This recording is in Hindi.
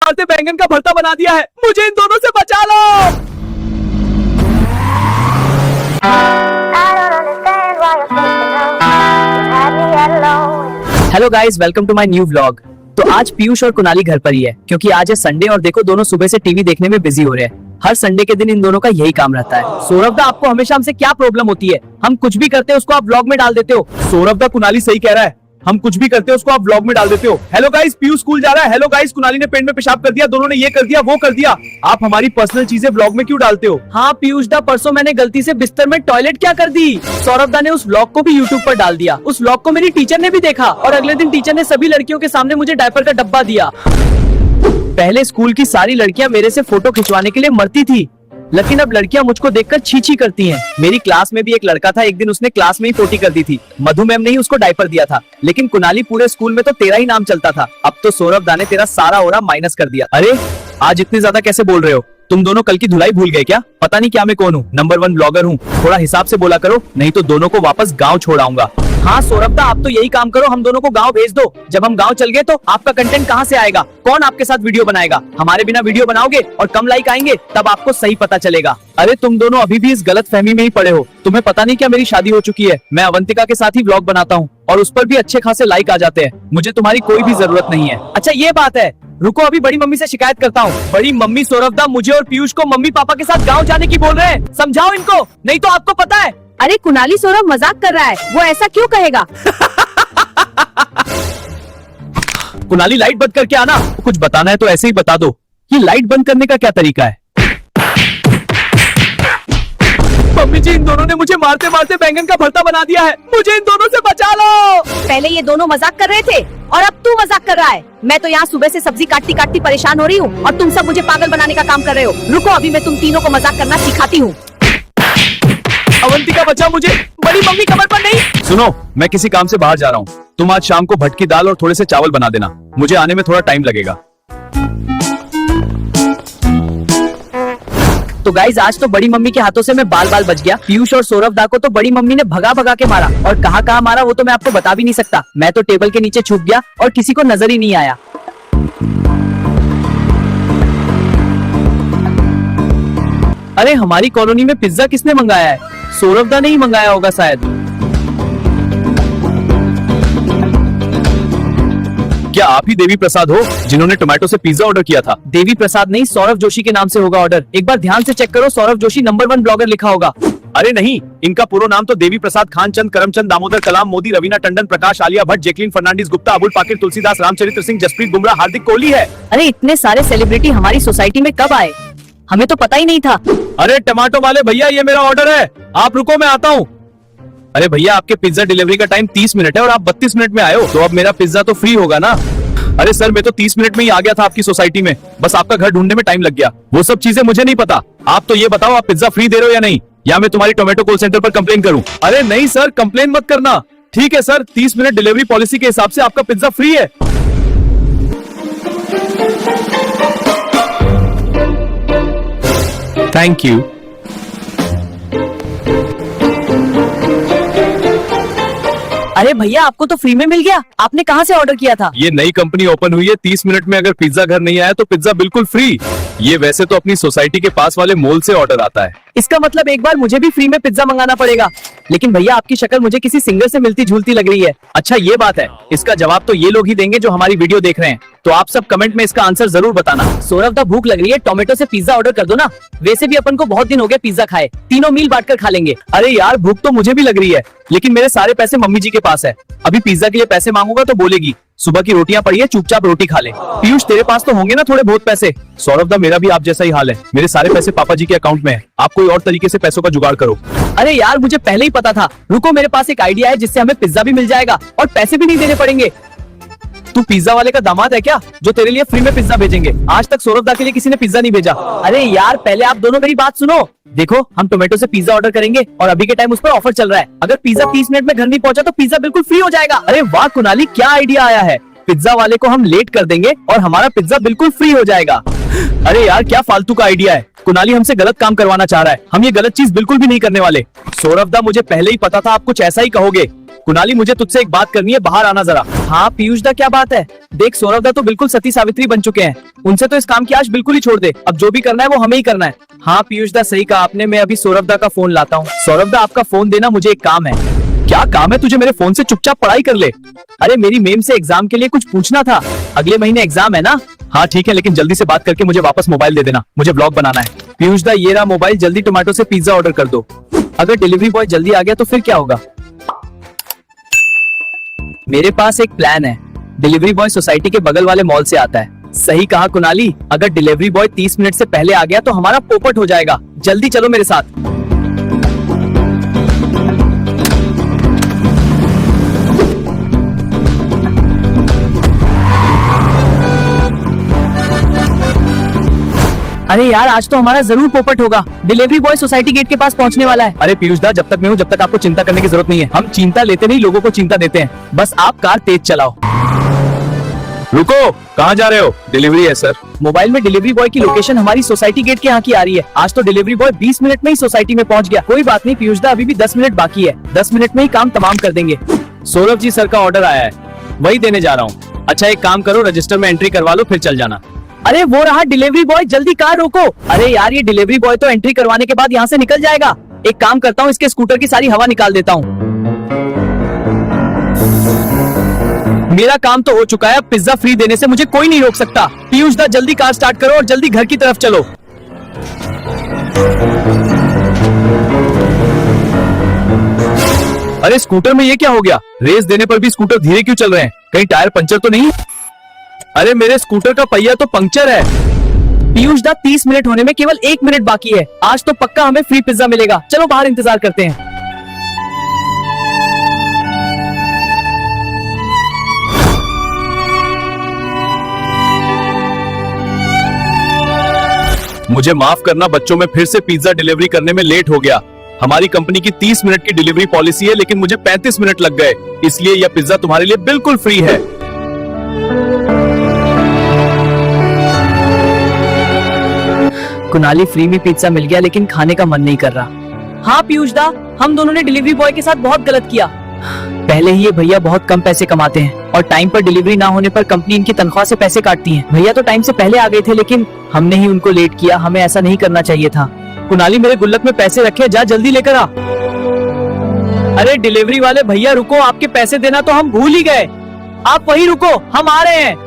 मारते बैंगन का भरता बना दिया है। मुझे इन दोनों से बचा लो। Hello guys, welcome to my new vlog. तो आज पीयूष और कुणाली घर पर ही है क्योंकि आज है संडे और देखो दोनों सुबह से टीवी देखने में बिजी हो रहे हैं। हर संडे के दिन इन दोनों का यही काम रहता है। सौरभ दा, आपको हमेशा हमसे क्या प्रॉब्लम होती है? हम कुछ भी करते हैं उसको आप व्लॉग में डाल देते हो। सौरभ दा, कुणाली सही कह रहा है, हम कुछ भी करते हैं उसको आप व्लॉग में डाल देते हो। हेलो गाइस, पीयूष स्कूल जा रहा है। हेलो गाइस, कुणाली ने पेंट में पेशाब कर दिया, दोनों ने ये कर दिया वो कर दिया। आप हमारी पर्सनल चीजें व्लॉग में क्यों डालते हो? हाँ पीयूष दा, परसों मैंने गलती से बिस्तर में टॉयलेट क्या कर दी। सौरभ दा ने उस व्लॉग को भी यूट्यूब पर डाल दिया। उस व्लॉग को मेरी टीचर ने भी देखा और अगले दिन टीचर ने सभी लड़कियों के सामने मुझे डायपर का डब्बा दिया। पहले स्कूल की सारी लड़कियां मेरे से फोटो खिंचवाने के लिए मरती थी, लेकिन अब लड़कियां मुझको देखकर छी छी करती हैं। मेरी क्लास में भी एक लड़का था, एक दिन उसने क्लास में ही पोटी कर दी थी। मधु मैम ने ही उसको डायपर दिया था, लेकिन कुणाली पूरे स्कूल में तो तेरा ही नाम चलता था। अब तो सौरभ दा ने तेरा सारा ओरा माइनस कर दिया। अरे आज इतने ज्यादा कैसे बोल रहे हो? तुम दोनों कल की धुलाई भूल गए क्या? पता नहीं क्या मैं कौन हूँ, नंबर 1 ब्लॉगर हूँ। थोड़ा हिसाब से बोला करो, नहीं तो दोनों को वापस गाँव छोड़ आऊंगा। हाँ सौरभ दा, आप तो यही काम करो, हम दोनों को गांव भेज दो। जब हम गांव चल गए तो आपका कंटेंट कहाँ से आएगा? कौन आपके साथ वीडियो बनाएगा? हमारे बिना वीडियो बनाओगे और कम लाइक आएंगे, तब आपको सही पता चलेगा। अरे तुम दोनों अभी भी इस गलत फहमी में ही पड़े हो। तुम्हें पता नहीं क्या मेरी शादी हो चुकी है। मैं अवंतिका के साथ ही व्लॉग बनाता हूँ और उस पर भी अच्छे खासे लाइक आ जाते हैं। मुझे तुम्हारी कोई भी जरूरत नहीं है। अच्छा ये बात है, रुको अभी बड़ी मम्मी से शिकायत करता हूँ। बड़ी मम्मी, सौरभ दा मुझे और पीयूष को मम्मी पापा के साथ गाँव जाने की बोल रहे हैं। समझाओ इनको, नहीं तो आपको पता है। अरे कुणाली, सौरभ मजाक कर रहा है, वो ऐसा क्यों कहेगा? कुणाली, लाइट बंद करके आना। कुछ बताना है तो ऐसे ही बता दो। ये लाइट बंद करने का क्या तरीका है? मम्मी जी, इन दोनों ने मुझे मारते मारते बैंगन का भरता बना दिया है। मुझे इन दोनों से बचा लो। पहले ये दोनों मजाक कर रहे थे और अब तू मजाक कर रहा है। मैं तो यहाँ सुबह से सब्जी काटती काटती परेशान हो रही हूँ और तुम सब मुझे पागल बनाने का काम कर रहे हो। रुको, अभी मैं तुम तीनों को मजाक करना सिखाती हूँ। अवंतिका बचा मुझे, बड़ी मम्मी कमर पर नहीं। सुनो, मैं किसी काम से बाहर जा रहा हूँ। तुम आज शाम को भटकी दाल और थोड़े से चावल बना देना। मुझे आने में थोड़ा टाइम लगेगा। तो गाइज, आज तो बड़ी मम्मी के हाथों से मैं बाल बाल बच गया। पीयूष और सौरभ दा को तो बड़ी मम्मी ने भगा भगा के मारा, और कहाँ कहाँ मारा वो तो मैं आपको बता भी नहीं सकता। मैं तो टेबल के नीचे छुप गया और किसी को नजर ही नहीं आया। अरे हमारी कॉलोनी में पिज्जा किसने मंगाया है? सौरभ दा ने ही मंगाया होगा शायद। क्या आप ही देवी प्रसाद हो जिन्होंने टोमेटो से पिज्जा ऑर्डर किया था? देवी प्रसाद नहीं, सौरभ जोशी के नाम से होगा ऑर्डर। एक बार ध्यान से चेक करो, सौरभ जोशी नंबर 1 ब्लॉगर लिखा होगा। अरे नहीं, इनका पूरा नाम तो देवी प्रसाद, खानचंद, करमचंद, दामोदर, कलाम, मोदी, रवीना टंडन, प्रकाश, आलिया भट्ट, जैकलीन फर्नांडिस, गुप्ता, अबुल पाकिर, तुलसीदास, रामचरित्र सिंह, जसप्रीत बुमराह, हार्दिक कोहली है। अरे इतने सारे सेलिब्रिटी हमारी सोसाइटी में कब आए? हमें तो पता ही नहीं था। अरे टमाटो वाले भैया, ये मेरा ऑर्डर है, आप रुको मैं आता हूँ। अरे भैया, आपके पिज्जा डिलीवरी का टाइम 30 मिनट है और आप 32 मिनट में आए हो, तो अब मेरा पिज्जा तो फ्री होगा ना? अरे सर, मैं तो 30 मिनट में ही आ गया था आपकी सोसाइटी में, बस आपका घर ढूंढने में टाइम लग गया। वो सब चीजें मुझे नहीं पता। आप तो ये बताओ, आप पिज्जा फ्री दे रहे हो या नहीं, या मैं तुम्हारी टोमेटो कॉल सेंटर पर कंप्लेन करूं? अरे नहीं सर, कंप्लेन मत करना। ठीक है सर, 30 मिनट डिलीवरी पॉलिसी के हिसाब से आपका पिज्जा फ्री है। Thank you. अरे भैया, आपको तो फ्री में मिल गया। आपने कहाँ से ऑर्डर किया था? ये नई कंपनी ओपन हुई है, 30 मिनट में अगर पिज्जा घर नहीं आया तो पिज्जा बिल्कुल फ्री। ये वैसे तो अपनी सोसाइटी के पास वाले मॉल से ऑर्डर आता है। इसका मतलब एक बार मुझे भी फ्री में पिज्जा मंगाना पड़ेगा। लेकिन भैया, आपकी शक्ल मुझे किसी सिंगर से मिलती जुलती लग रही है। अच्छा ये बात है, इसका जवाब तो ये लोग ही देंगे जो हमारी वीडियो देख रहे हैं, तो आप सब कमेंट में इसका आंसर जरूर बताना। सौरभ दा, भूख लग रही है, टोमेटो से पिज्जा ऑर्डर कर दो ना। वैसे भी अपन को बहुत दिन हो गए पिज्जा खाए, तीनों मील बांटकर खा लेंगे। अरे यार, भूख तो मुझे भी लग रही है, लेकिन मेरे सारे पैसे मम्मी जी के पास है। अभी पिज्जा के लिए पैसे मांगूंगा तो बोलेगी सुबह की रोटियां पड़ी है, चुपचाप रोटी खा ले। पीयूष, तेरे पास तो होंगे ना थोड़े बहुत पैसे? सौरभ दा, मेरा भी आप जैसा ही हाल है, मेरे सारे पैसे पापा जी के अकाउंट में है। आप कोई और तरीके से पैसों का जुगाड़ करो। अरे यार, मुझे पहले ही पता था। रुको, मेरे पास एक आइडिया है जिससे हमें पिज्जा भी मिल जाएगा और पैसे भी नहीं देने पड़ेंगे। तू पिज्जा वाले का दामाद है क्या, जो तेरे लिए फ्री में पिज्जा भेजेंगे? आज तक सौरभ दा के लिए किसी ने पिज्जा नहीं भेजा। अरे यार, पहले आप दोनों मेरी बात सुनो। देखो, हम टोमेटो से पिज्जा ऑर्डर करेंगे और अभी के टाइम उस पर ऑफर चल रहा है। अगर पिज्जा 30 मिनट में घर नहीं पहुंचा तो पिज्जा बिल्कुल फ्री हो जाएगा। अरे वाह कुणाली, क्या आइडिया आया है। पिज्जा वाले को हम लेट कर देंगे और हमारा पिज्जा बिल्कुल फ्री हो जाएगा। अरे यार, क्या फालतू का आइडिया है। कुणाली हमसे गलत काम करवाना चाह रहा है। हम ये गलत चीज बिल्कुल भी नहीं करने वाले। सौरभ दा, मुझे पहले ही पता था आप कुछ ऐसा ही कहोगे। कुणाली, मुझे तुझसे एक बात करनी है, बाहर आना जरा। हाँ पीयूष दा, क्या बात है? देख सौरभ दा तो बिल्कुल सती सावित्री बन चुके हैं। उनसे तो इस काम की आश बिल्कुल ही छोड़ दे। अब जो भी करना है वो हमें ही करना है। हाँ पीयूष दा, सही कहा आपने। मैं अभी सौरभ दा का फोन लाता हूँ। सौरभ दा, आपका फोन देना, मुझे एक काम है। क्या काम है तुझे? मेरे फोन से चुपचाप पढ़ाई कर ले। अरे मेरी मेम से एग्जाम के लिए कुछ पूछना था। अगले महीने एग्जाम है ना। हाँ ठीक है, लेकिन जल्दी से बात करके मुझे वापस मोबाइल दे देना, मुझे ब्लॉग बनाना है। पीयूष दा, ये रहा मोबाइल। जल्दी टोमेटो से पिज्जा ऑर्डर कर दो। अगर डिलीवरी बॉय जल्दी आ गया तो फिर क्या होगा? मेरे पास एक प्लान है। डिलीवरी बॉय सोसाइटी के बगल वाले मॉल से आता है। सही कहा कुणाली, अगर डिलीवरी बॉय 30 मिनट से पहले आ गया तो हमारा पोपट हो जाएगा। जल्दी चलो मेरे साथ। अरे यार, आज तो हमारा जरूर पोपट होगा। डिलीवरी बॉय सोसाइटी गेट के पास पहुंचने वाला है। अरे पीयूष दा, जब तक मैं हूँ जब तक आपको चिंता करने की जरूरत नहीं है। हम चिंता लेते नहीं, लोगों को चिंता देते हैं। बस आप कार तेज चलाओ। रुको, कहाँ जा रहे हो? डिलीवरी है सर। मोबाइल में डिलीवरी बॉय की लोकेशन हमारी सोसाइटी गेट के यहाँ की आ रही है। आज तो डिलीवरी बॉय 20 मिनट में ही सोसाइटी में पहुँच गया। कोई बात नहीं पीयूष दा, अभी भी 10 मिनट बाकी है। 10 मिनट में ही काम तमाम कर देंगे। सौरभ जी सर का ऑर्डर आया है, वही देने जा रहा हूँ। अच्छा एक काम करो, रजिस्टर में एंट्री करवा लो, फिर चल जाना। अरे वो रहा डिलीवरी बॉय, जल्दी कार रोको। अरे यार, ये डिलीवरी बॉय तो एंट्री करवाने के बाद यहाँ से निकल जाएगा। एक काम करता हूँ, इसके स्कूटर की सारी हवा निकाल देता हूँ। मेरा काम तो हो चुका है। अब पिज्जा फ्री देने से मुझे कोई नहीं रोक सकता। पीयूष दा, जल्दी कार स्टार्ट करो और जल्दी घर की तरफ चलो। अरे स्कूटर में ये क्या हो गया? रेस देने पर भी स्कूटर धीरे क्यों चल रहे हैं? कहीं टायर पंचर तो नहीं? अरे मेरे स्कूटर का पहिया तो पंक्चर है। पीयूष दा, 30 मिनट होने में केवल 1 मिनट बाकी है। आज तो पक्का हमें फ्री पिज्जा मिलेगा। चलो बाहर इंतजार करते हैं। मुझे माफ करना बच्चों, में फिर से पिज्जा डिलीवरी करने में लेट हो गया। हमारी कंपनी की 30 मिनट की डिलीवरी पॉलिसी है, लेकिन मुझे 35 मिनट लग गए, इसलिए यह पिज्जा तुम्हारे लिए बिल्कुल फ्री है। कुणाली, फ्री में पिज्जा मिल गया, लेकिन खाने का मन नहीं कर रहा। हाँ पीयूष दा, हम दोनों ने डिलीवरी बॉय के साथ बहुत गलत किया। पहले ही ये भैया बहुत कम पैसे कमाते हैं और टाइम पर डिलीवरी ना होने पर कंपनी इनकी तनख्वाह से पैसे काटती है। भैया तो टाइम से पहले आ गए थे, लेकिन हमने ही उनको लेट किया। हमें ऐसा नहीं करना चाहिए था। कुणाली, मेरे गुल्लक में पैसे रखे, जा जल्दी लेकर आ। अरे डिलीवरी वाले भैया रुको, आपके पैसे देना तो हम भूल ही गए। आप वही रुको, हम आ रहे हैं।